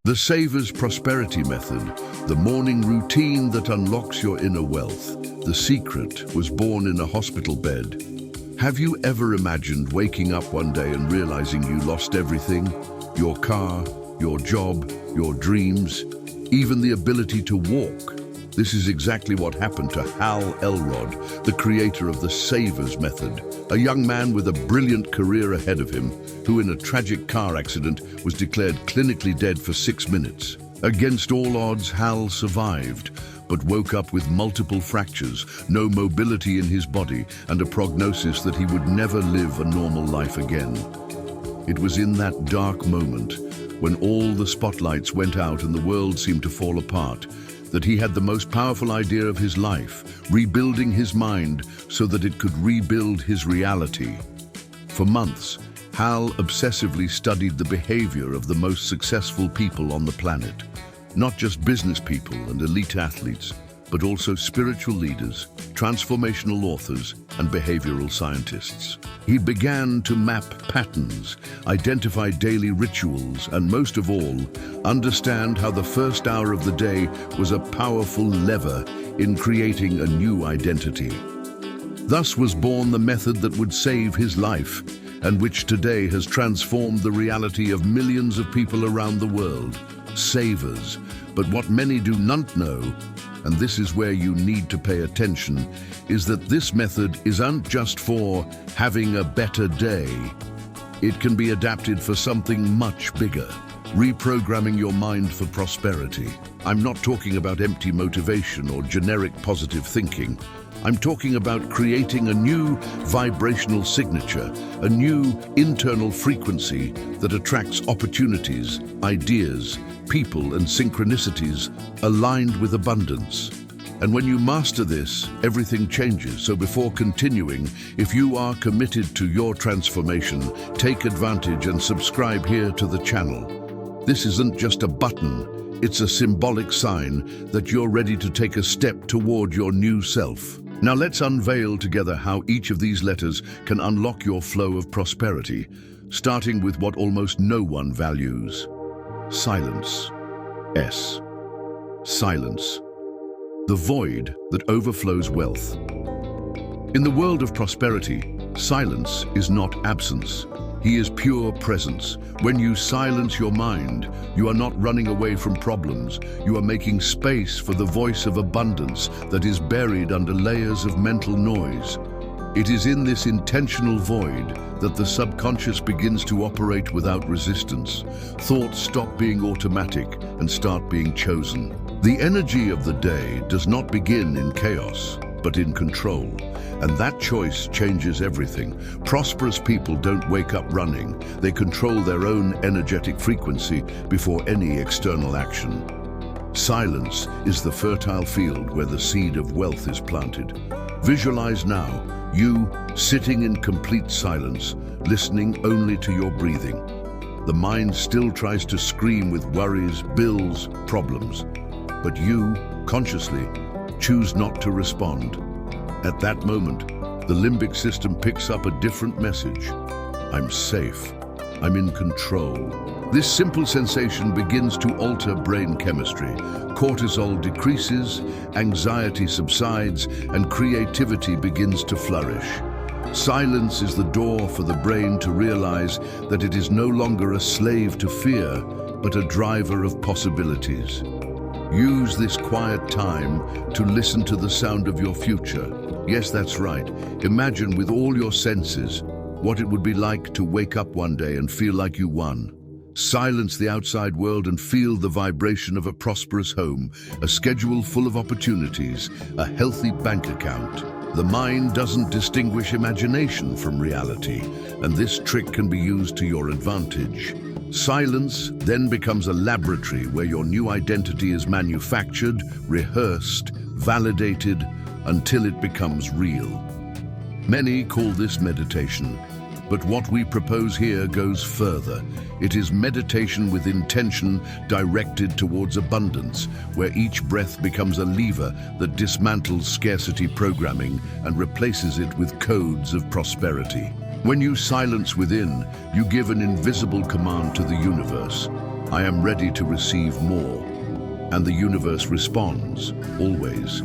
The SAVERS prosperity method, the morning routine that unlocks your inner wealth. The secret was born in a hospital bed. Have you ever imagined waking up one day and realizing you lost everything? Your car, your job, your dreams, even the ability to walk. This is exactly what happened to Hal Elrod, the creator of the SAVERS method, a young man with a brilliant career ahead of him, who in a tragic car accident was declared clinically dead for 6 minutes. Against all odds, Hal survived, but woke up with multiple fractures, no mobility in his body, and a prognosis that he would never live a normal life again. It was in that dark moment, when all the spotlights went out and the world seemed to fall apart, that he had the most powerful idea of his life, rebuilding his mind so that it could rebuild his reality. For months, Hal obsessively studied the behavior of the most successful people on the planet. Not just business people and elite athletes, but also spiritual leaders, transformational authors, and behavioral scientists. He began to map patterns, identify daily rituals, and most of all, understand how the first hour of the day was a powerful lever in creating a new identity. Thus was born the method that would save his life, and which today has transformed the reality of millions of people around the world. SAVERS. But what many do not know, and this is where you need to pay attention, is that this method isn't just for having a better day. It can be adapted for something much bigger, reprogramming your mind for prosperity. I'm not talking about empty motivation or generic positive thinking. I'm talking about creating a new vibrational signature, a new internal frequency that attracts opportunities, ideas, people, and synchronicities aligned with abundance. And when you master this, everything changes. So before continuing, if you are committed to your transformation, take advantage and subscribe here to the channel. This isn't just a button, it's a symbolic sign that you're ready to take a step toward your new self. Now let's unveil together how each of these letters can unlock your flow of prosperity, starting with what almost no one values. Silence. S. Silence. The void that overflows wealth. In the world of prosperity, silence is not absence. He is pure presence. When you silence your mind, you are not running away from problems. You are making space for the voice of abundance that is buried under layers of mental noise. It is in this intentional void that the subconscious begins to operate without resistance. Thoughts stop being automatic and start being chosen. The energy of the day does not begin in chaos, but in control. And that choice changes everything. Prosperous people don't wake up running. They control their own energetic frequency before any external action. Silence is the fertile field where the seed of wealth is planted. Visualize now, you sitting in complete silence, listening only to your breathing. The mind still tries to scream with worries, bills, problems. But you, consciously, choose not to respond. At that moment, the limbic system picks up a different message. I'm safe. I'm in control. This simple sensation begins to alter brain chemistry. Cortisol decreases, anxiety subsides, and creativity begins to flourish. Silence is the door for the brain to realize that it is no longer a slave to fear, but a driver of possibilities. Use this quiet time to listen to the sound of your future. Yes, that's right. Imagine with all your senses what it would be like to wake up one day and feel like you won. Silence the outside world and feel the vibration of a prosperous home, a schedule full of opportunities, a healthy bank account. The mind doesn't distinguish imagination from reality, and this trick can be used to your advantage. Silence then becomes a laboratory where your new identity is manufactured, rehearsed, validated, until it becomes real. Many call this meditation, but what we propose here goes further. It is meditation with intention directed towards abundance, where each breath becomes a lever that dismantles scarcity programming and replaces it with codes of prosperity. When you silence within, you give an invisible command to the universe. I am ready to receive more. And the universe responds, always.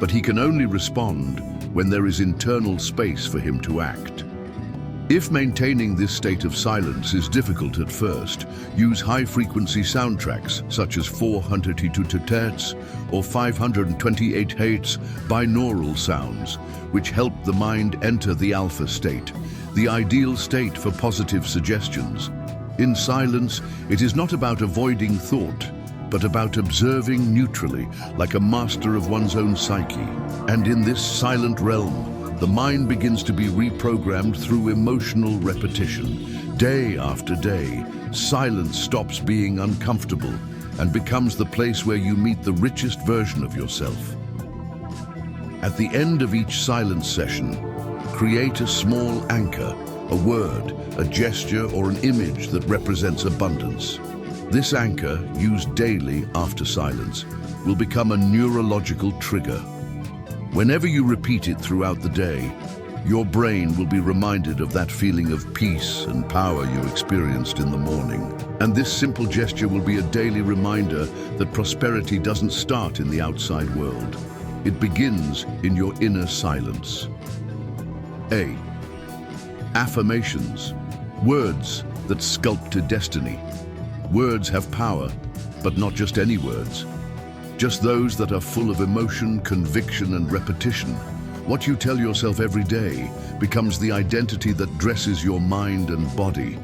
But he can only respond when there is internal space for him to act. If maintaining this state of silence is difficult at first, use high-frequency soundtracks such as 422 Hz or 528 Hz binaural sounds, which help the mind enter the alpha state, the ideal state for positive suggestions. In silence, it is not about avoiding thought, but about observing neutrally, like a master of one's own psyche. And in this silent realm, the mind begins to be reprogrammed through emotional repetition. Day after day, silence stops being uncomfortable and becomes the place where you meet the richest version of yourself. At the end of each silence session, create a small anchor, a word, a gesture, or an image that represents abundance. This anchor, used daily after silence, will become a neurological trigger. Whenever you repeat it throughout the day, your brain will be reminded of that feeling of peace and power you experienced in the morning. And this simple gesture will be a daily reminder that prosperity doesn't start in the outside world. It begins in your inner silence. A. Affirmations. Words that sculpt destiny. Words have power, but not just any words. Just those that are full of emotion, conviction, and repetition. What you tell yourself every day becomes the identity that dresses your mind and body.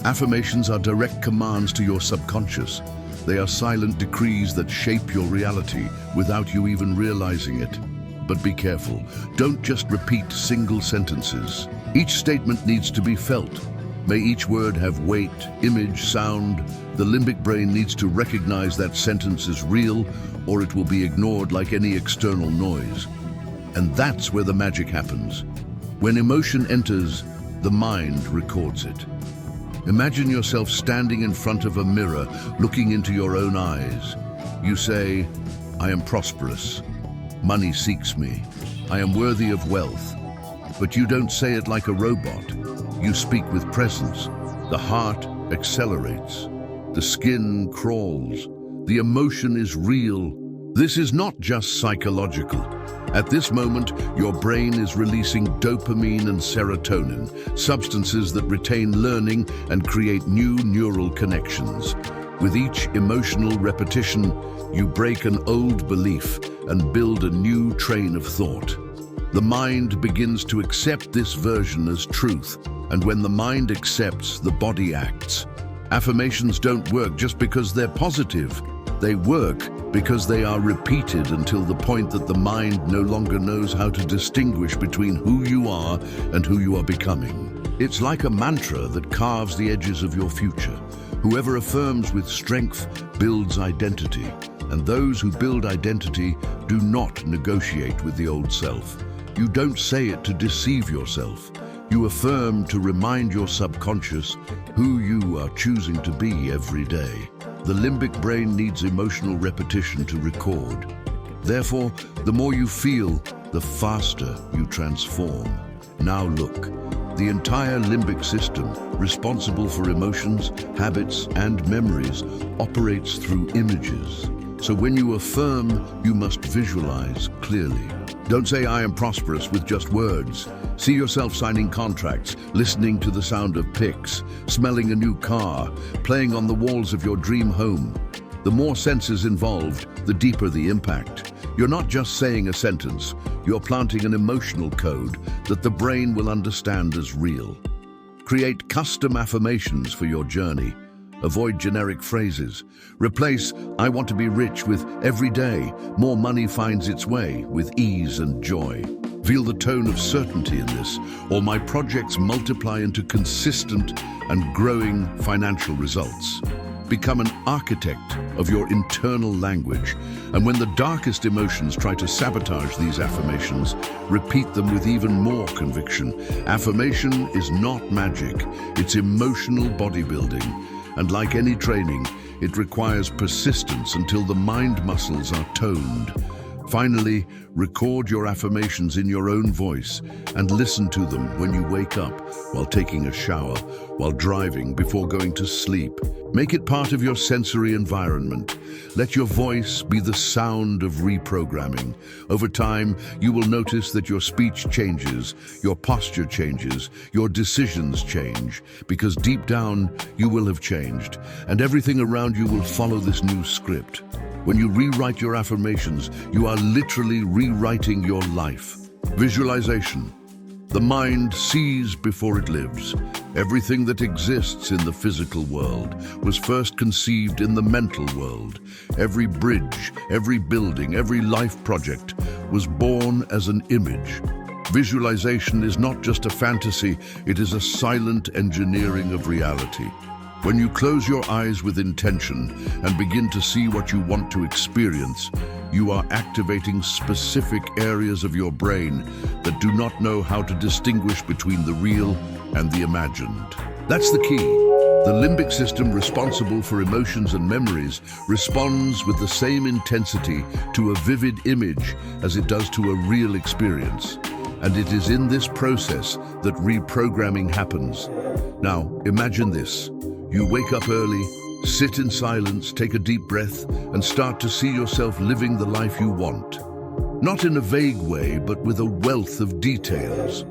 Affirmations are direct commands to your subconscious. They are silent decrees that shape your reality without you even realizing it. But be careful. Don't just repeat single sentences. Each statement needs to be felt. May each word have weight, image, sound. The limbic brain needs to recognize that sentence is real, or it will be ignored like any external noise. And that's where the magic happens. When emotion enters, the mind records it. Imagine yourself standing in front of a mirror, looking into your own eyes. You say, "I am prosperous. Money seeks me. I am worthy of wealth." But you don't say it like a robot. You speak with presence. The heart accelerates. The skin crawls. The emotion is real. This is not just psychological. At this moment, your brain is releasing dopamine and serotonin, substances that retain learning and create new neural connections. With each emotional repetition, you break an old belief and build a new train of thought. The mind begins to accept this version as truth, and when the mind accepts, the body acts. Affirmations don't work just because they're positive. They work because they are repeated until the point that the mind no longer knows how to distinguish between who you are and who you are becoming. It's like a mantra that carves the edges of your future. Whoever affirms with strength builds identity, and those who build identity do not negotiate with the old self. You don't say it to deceive yourself. You affirm to remind your subconscious who you are choosing to be every day. The limbic brain needs emotional repetition to record. Therefore, the more you feel, the faster you transform. Now look, the entire limbic system, responsible for emotions, habits, and memories, operates through images. So when you affirm, you must visualize clearly. Don't say "I am prosperous" with just words. See yourself signing contracts, listening to the sound of picks, smelling a new car, playing on the walls of your dream home. The more senses involved, the deeper the impact. You're not just saying a sentence, you're planting an emotional code that the brain will understand as real. Create custom affirmations for your journey. Avoid generic phrases. Replace "I want to be rich" with "every day, more money finds its way" with ease and joy. Feel the tone of certainty in this, or "my projects multiply into consistent and growing financial results." Become an architect of your internal language, and when the darkest emotions try to sabotage these affirmations, repeat them with even more conviction. Affirmation is not magic, it's emotional bodybuilding. And like any training, it requires persistence until the mind muscles are toned. Finally, record your affirmations in your own voice and listen to them when you wake up, while taking a shower, while driving, before going to sleep. Make it part of your sensory environment. Let your voice be the sound of reprogramming. Over time, you will notice that your speech changes, your posture changes, your decisions change, because deep down, you will have changed, and everything around you will follow this new script. When you rewrite your affirmations, you are literally rewriting your life. Visualization. The mind sees before it lives. Everything that exists in the physical world was first conceived in the mental world. Every bridge, every building, every life project was born as an image. Visualization is not just a fantasy, it is a silent engineering of reality. When you close your eyes with intention and begin to see what you want to experience, you are activating specific areas of your brain that do not know how to distinguish between the real and the imagined. That's the key. The limbic system, responsible for emotions and memories, responds with the same intensity to a vivid image as it does to a real experience. And it is in this process that reprogramming happens. Now, imagine this. You wake up early, sit in silence, take a deep breath, and start to see yourself living the life you want. Not in a vague way, but with a wealth of details.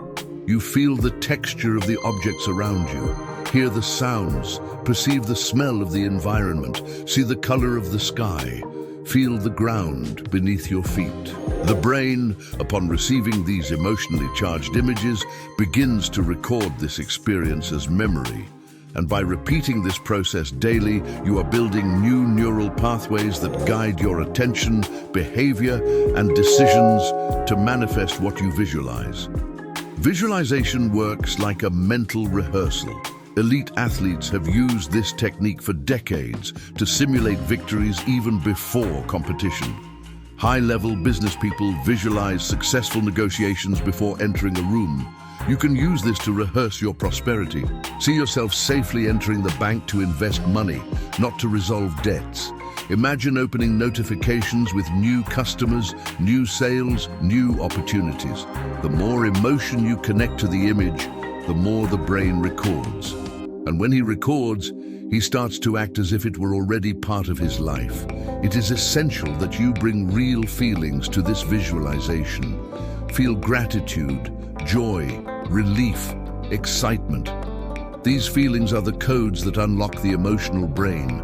You feel the texture of the objects around you, hear the sounds, perceive the smell of the environment, see the color of the sky, feel the ground beneath your feet. The brain, upon receiving these emotionally charged images, begins to record this experience as memory. And by repeating this process daily, you are building new neural pathways that guide your attention, behavior, and decisions to manifest what you visualize. Visualization works like a mental rehearsal. Elite athletes have used this technique for decades to simulate victories even before competition. High-level business people visualize successful negotiations before entering a room. You can use this to rehearse your prosperity. See yourself safely entering the bank to invest money, not to resolve debts. Imagine opening notifications with new customers, new sales, new opportunities. The more emotion you connect to the image, the more the brain records. And when he records, he starts to act as if it were already part of his life. It is essential that you bring real feelings to this visualization. Feel gratitude, joy, relief, excitement. These feelings are the codes that unlock the emotional brain.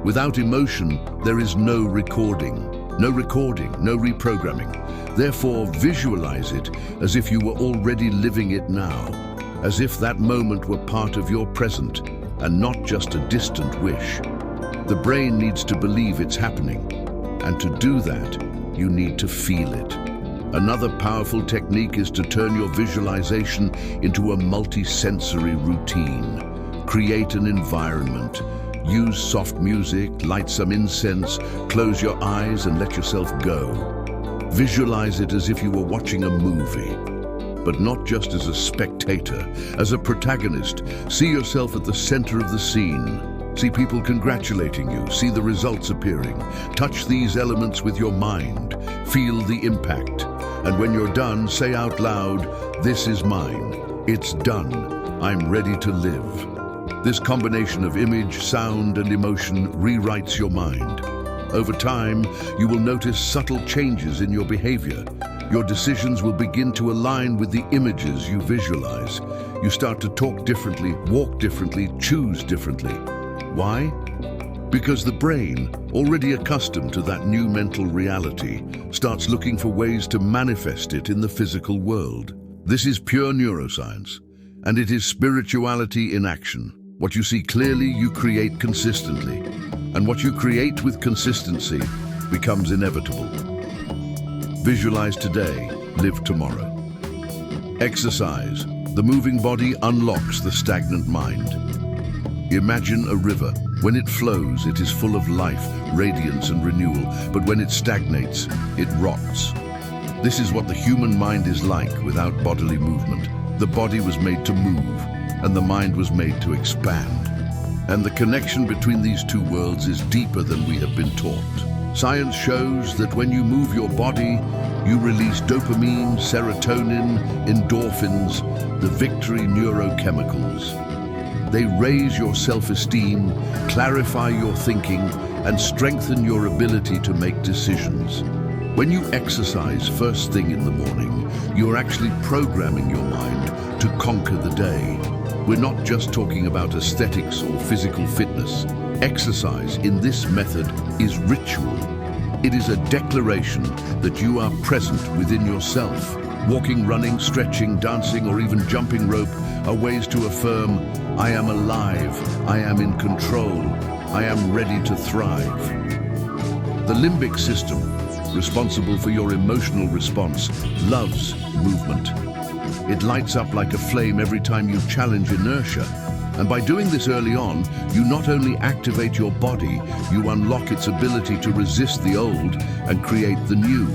Without emotion, there is no recording, no reprogramming. Therefore, visualize it as if you were already living it now, as if that moment were part of your present and not just a distant wish. The brain needs to believe it's happening, and to do that, you need to feel it. Another powerful technique is to turn your visualization into a multi-sensory routine. Create an environment. Use soft music, light some incense, close your eyes and let yourself go. Visualize it as if you were watching a movie, but not just as a spectator, as a protagonist. See yourself at the center of the scene. See people congratulating you, see the results appearing. Touch these elements with your mind. Feel the impact. And when you're done, say out loud, "This is mine. It's done. I'm ready to live." This combination of image, sound, and emotion rewrites your mind. Over time, you will notice subtle changes in your behavior. Your decisions will begin to align with the images you visualize. You start to talk differently, walk differently, choose differently. Why? Because the brain, already accustomed to that new mental reality, starts looking for ways to manifest it in the physical world. This is pure neuroscience, and it is spirituality in action. What you see clearly, you create consistently, and what you create with consistency becomes inevitable. Visualize today, live tomorrow. Exercise. The moving body unlocks the stagnant mind. Imagine a river. When it flows, it is full of life, radiance, and renewal, but when it stagnates, it rots. This is what the human mind is like without bodily movement. The body was made to move, and the mind was made to expand. And the connection between these two worlds is deeper than we have been taught. Science shows that when you move your body, you release dopamine, serotonin, endorphins, the victory neurochemicals. They raise your self-esteem, clarify your thinking, and strengthen your ability to make decisions. When you exercise first thing in the morning, you're actually programming your mind to conquer the day. We're not just talking about aesthetics or physical fitness. Exercise in this method is ritual. It is a declaration that you are present within yourself. Walking, running, stretching, dancing, or even jumping rope are ways to affirm, I am alive, I am in control, I am ready to thrive. The limbic system, responsible for your emotional response, loves movement. It lights up like a flame every time you challenge inertia. And by doing this early on, you not only activate your body, you unlock its ability to resist the old and create the new.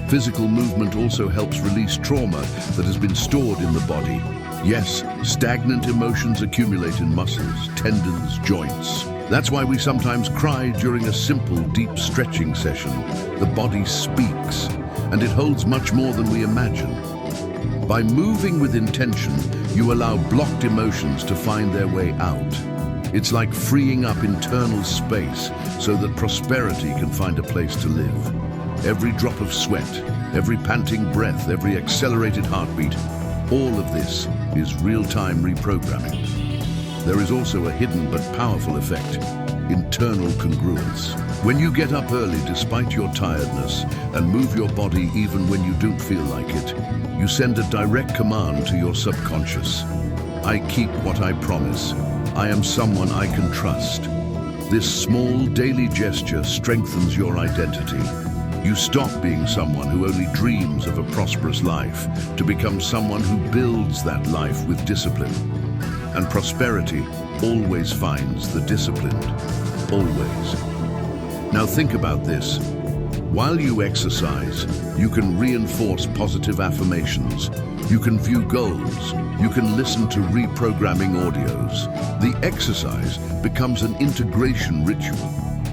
Physical movement also helps release trauma that has been stored in the body. Yes, stagnant emotions accumulate in muscles, tendons, joints. That's why we sometimes cry during a simple, deep stretching session. The body speaks, and it holds much more than we imagine. By moving with intention, you allow blocked emotions to find their way out. It's like freeing up internal space so that prosperity can find a place to live. Every drop of sweat, every panting breath, every accelerated heartbeat, all of this is real-time reprogramming. There is also a hidden but powerful effect, internal congruence. When you get up early despite your tiredness and move your body even when you don't feel like it, you send a direct command to your subconscious. I keep what I promise. I am someone I can trust. This small daily gesture strengthens your identity. You stop being someone who only dreams of a prosperous life to become someone who builds that life with discipline. And prosperity always finds the disciplined. Always. Now think about this. While you exercise, you can reinforce positive affirmations. You can view goals. You can listen to reprogramming audios. The exercise becomes an integration ritual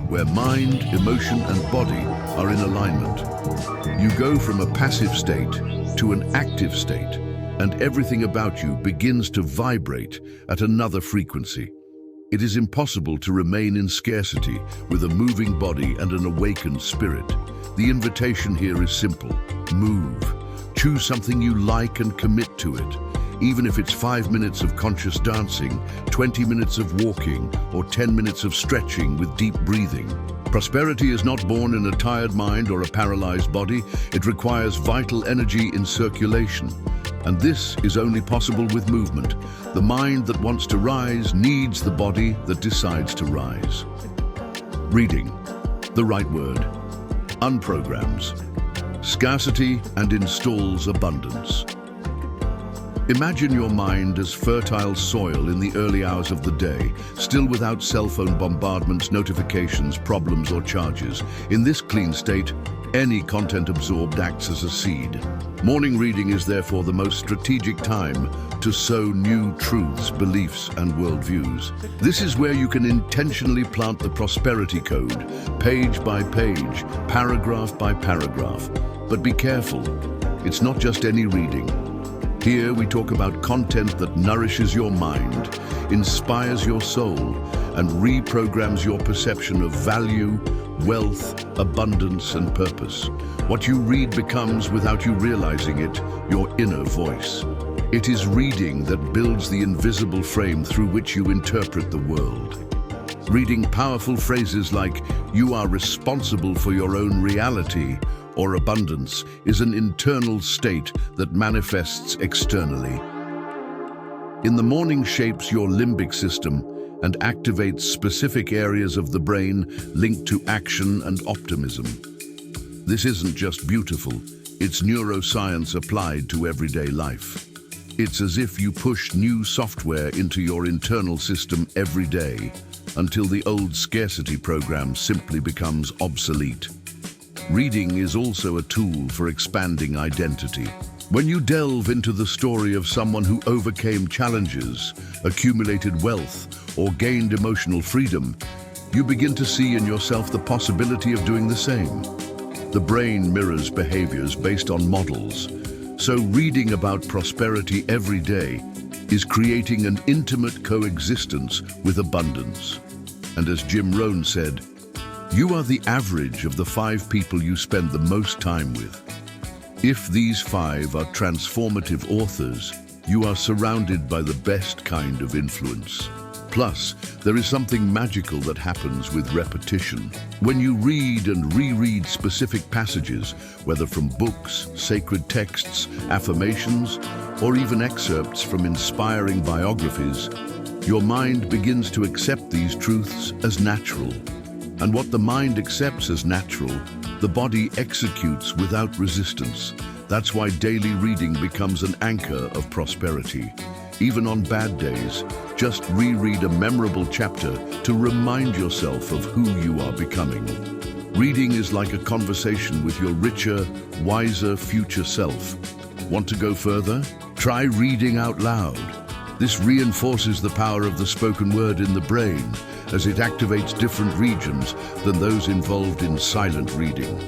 where mind, emotion, and body are in alignment. You go from a passive state to an active state, and everything about you begins to vibrate at another frequency. It is impossible to remain in scarcity with a moving body and an awakened spirit. The invitation here is simple. Move. Choose something you like and commit to it. Even if it's 5 minutes of conscious dancing, 20 minutes of walking, or 10 minutes of stretching with deep breathing. Prosperity is not born in a tired mind or a paralyzed body. It requires vital energy in circulation. And this is only possible with movement. The mind that wants to rise needs the body that decides to rise. Reading. The right word. Unprograms. Scarcity and installs abundance. Imagine your mind as fertile soil in the early hours of the day, still without cell phone bombardments, notifications, problems, or charges. In this clean state, any content absorbed acts as a seed. Morning reading is therefore the most strategic time to sow new truths, beliefs, and worldviews. This is where you can intentionally plant the prosperity code, page by page, paragraph by paragraph. But be careful, it's not just any reading. Here we talk about content that nourishes your mind, inspires your soul, and reprograms your perception of value, wealth, abundance, and purpose. What you read becomes, without you realizing it, your inner voice. It is reading that builds the invisible frame through which you interpret the world. Reading powerful phrases like, "You are responsible for your own reality," or abundance is an internal state that manifests externally. In the morning shapes your limbic system and activates specific areas of the brain linked to action and optimism. This isn't just beautiful, it's neuroscience applied to everyday life. It's as if you push new software into your internal system every day until the old scarcity program simply becomes obsolete. Reading is also a tool for expanding identity. When you delve into the story of someone who overcame challenges, accumulated wealth, or gained emotional freedom, you begin to see in yourself the possibility of doing the same. The brain mirrors behaviors based on models, so reading about prosperity every day is creating an intimate coexistence with abundance. And as Jim Rohn said, you are the average of the 5 people you spend the most time with. If these 5 are transformative authors, you are surrounded by the best kind of influence. Plus, there is something magical that happens with repetition. When you read and reread specific passages, whether from books, sacred texts, affirmations, or even excerpts from inspiring biographies, your mind begins to accept these truths as natural. And what the mind accepts as natural, the body executes without resistance. That's why daily reading becomes an anchor of prosperity. Even on bad days, just reread a memorable chapter to remind yourself of who you are becoming. Reading is like a conversation with your richer, wiser future self. Want to go further? Try reading out loud. This reinforces the power of the spoken word in the brain, as it activates different regions than those involved in silent reading.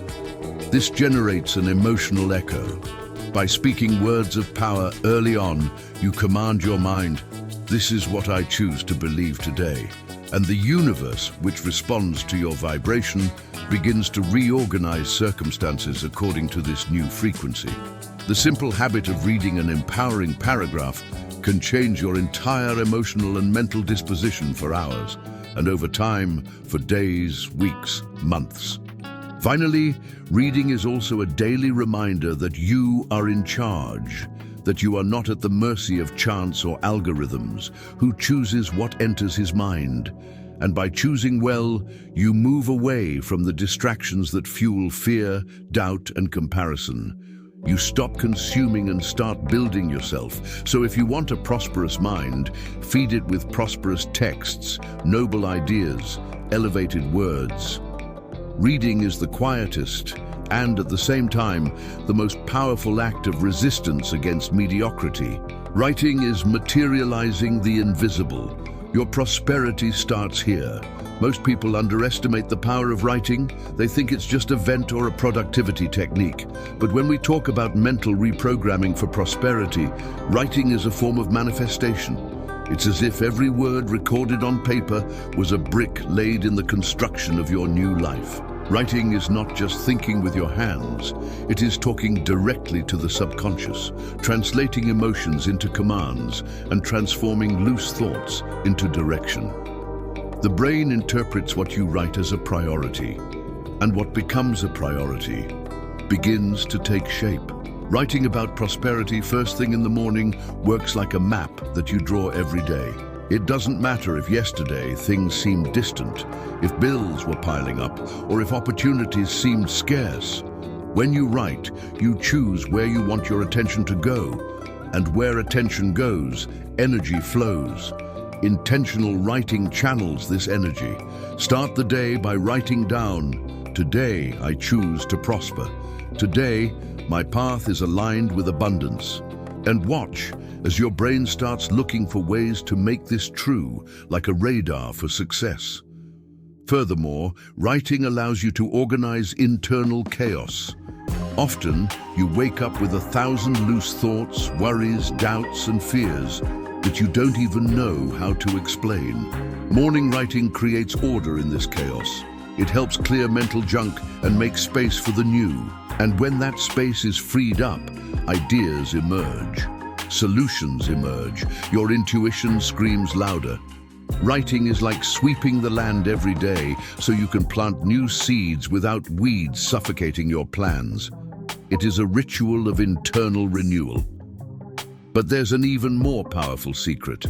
This generates an emotional echo. By speaking words of power early on, you command your mind, "This is what I choose to believe today." And the universe, which responds to your vibration, begins to reorganize circumstances according to this new frequency. The simple habit of reading an empowering paragraph can change your entire emotional and mental disposition for hours, and over time, for days, weeks, months. Finally, reading is also a daily reminder that you are in charge, that you are not at the mercy of chance or algorithms, who chooses what enters his mind. And by choosing well, you move away from the distractions that fuel fear, doubt, and comparison. You stop consuming and start building yourself. So if you want a prosperous mind, feed it with prosperous texts, noble ideas, elevated words. Reading is the quietest and, at the same time, the most powerful act of resistance against mediocrity. Writing is materializing the invisible. Your prosperity starts here. Most people underestimate the power of writing. They think it's just a vent or a productivity technique. But when we talk about mental reprogramming for prosperity, writing is a form of manifestation. It's as if every word recorded on paper was a brick laid in the construction of your new life. Writing is not just thinking with your hands, it is talking directly to the subconscious, translating emotions into commands and transforming loose thoughts into direction. The brain interprets what you write as a priority, and what becomes a priority begins to take shape. Writing about prosperity first thing in the morning works like a map that you draw every day. It doesn't matter if yesterday things seemed distant, if bills were piling up, or if opportunities seemed scarce. When you write, you choose where you want your attention to go, and where attention goes, energy flows. Intentional writing channels this energy. Start the day by writing down, "Today I choose to prosper. Today, my path is aligned with abundance." And watch as your brain starts looking for ways to make this true, like a radar for success. Furthermore, writing allows you to organize internal chaos. Often, you wake up with 1,000 loose thoughts, worries, doubts, and fears that you don't even know how to explain. Morning writing creates order in this chaos. It helps clear mental junk and make space for the new. And when that space is freed up, ideas emerge. Solutions emerge. Your intuition screams louder. Writing is like sweeping the land every day so you can plant new seeds without weeds suffocating your plans. It is a ritual of internal renewal. But there's an even more powerful secret.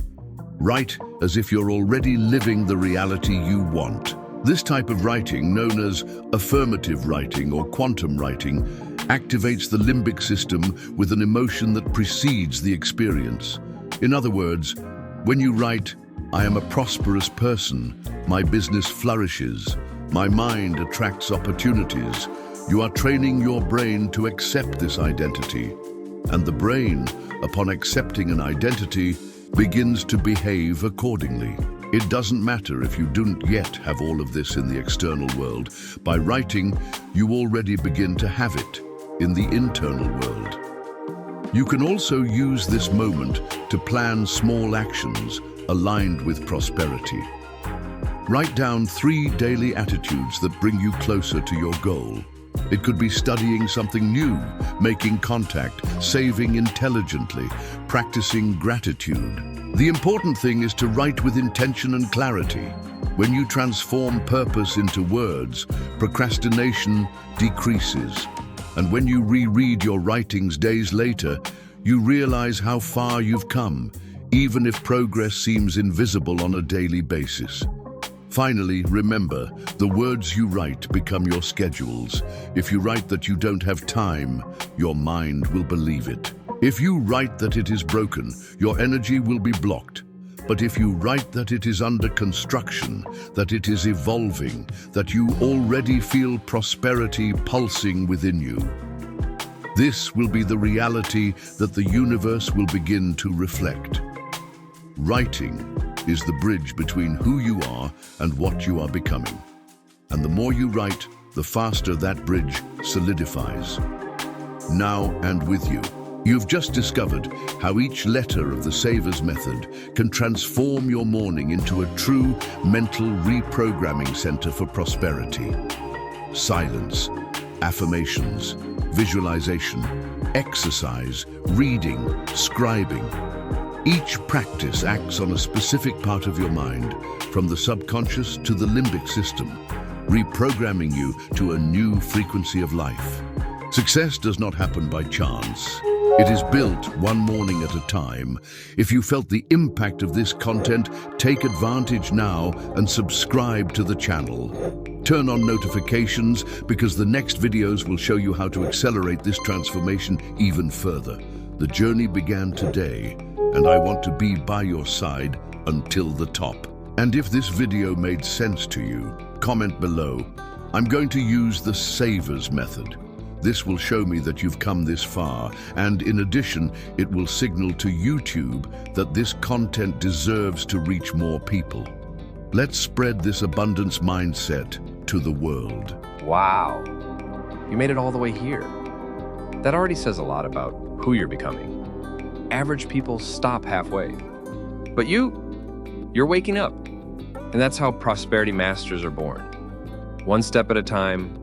Write as if you're already living the reality you want. This type of writing, known as affirmative writing or quantum writing, activates the limbic system with an emotion that precedes the experience. In other words, when you write, "I am a prosperous person, my business flourishes, my mind attracts opportunities," you are training your brain to accept this identity. And the brain, upon accepting an identity, begins to behave accordingly. It doesn't matter if you don't yet have all of this in the external world. By writing, you already begin to have it in the internal world. You can also use this moment to plan small actions aligned with prosperity. Write down 3 daily attitudes that bring you closer to your goal. It could be studying something new, making contact, saving intelligently, practicing gratitude. The important thing is to write with intention and clarity. When you transform purpose into words, procrastination decreases. And when you reread your writings days later, you realize how far you've come, even if progress seems invisible on a daily basis. Finally, remember, the words you write become your schedules. If you write that you don't have time, your mind will believe it. If you write that it is broken, your energy will be blocked. But if you write that it is under construction, that it is evolving, that you already feel prosperity pulsing within you, this will be the reality that the universe will begin to reflect. Writing is the bridge between who you are and what you are becoming. And the more you write, the faster that bridge solidifies. Now and with you. You've just discovered how each letter of the SAVERS method can transform your morning into a true mental reprogramming center for prosperity. Silence, affirmations, visualization, exercise, reading, scribing. Each practice acts on a specific part of your mind, from the subconscious to the limbic system, reprogramming you to a new frequency of life. Success does not happen by chance. It is built one morning at a time. If you felt the impact of this content, take advantage now and subscribe to the channel. Turn on notifications because the next videos will show you how to accelerate this transformation even further. The journey began today, and I want to be by your side until the top. And if this video made sense to you, comment below. I'm going to use the SAVERS method. This will show me that you've come this far, and in addition, it will signal to YouTube that this content deserves to reach more people. Let's spread this abundance mindset to the world. Wow, you made it all the way here. That already says a lot about who you're becoming. Average people stop halfway. But you're waking up. And that's how prosperity masters are born. One step at a time,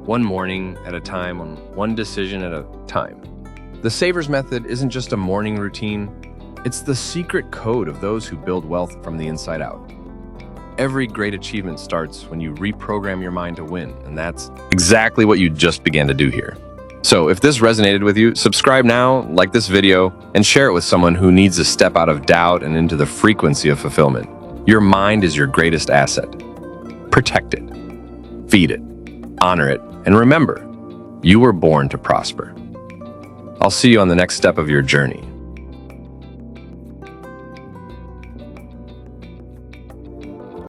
one morning at a time, one decision at a time. The SAVERS method isn't just a morning routine, it's the secret code of those who build wealth from the inside out. Every great achievement starts when you reprogram your mind to win, and that's exactly what you just began to do here. So if this resonated with you, subscribe now, like this video, and share it with someone who needs to step out of doubt and into the frequency of fulfillment. Your mind is your greatest asset. Protect it, feed it, honor it, and remember, you were born to prosper. I'll see you on the next step of your journey.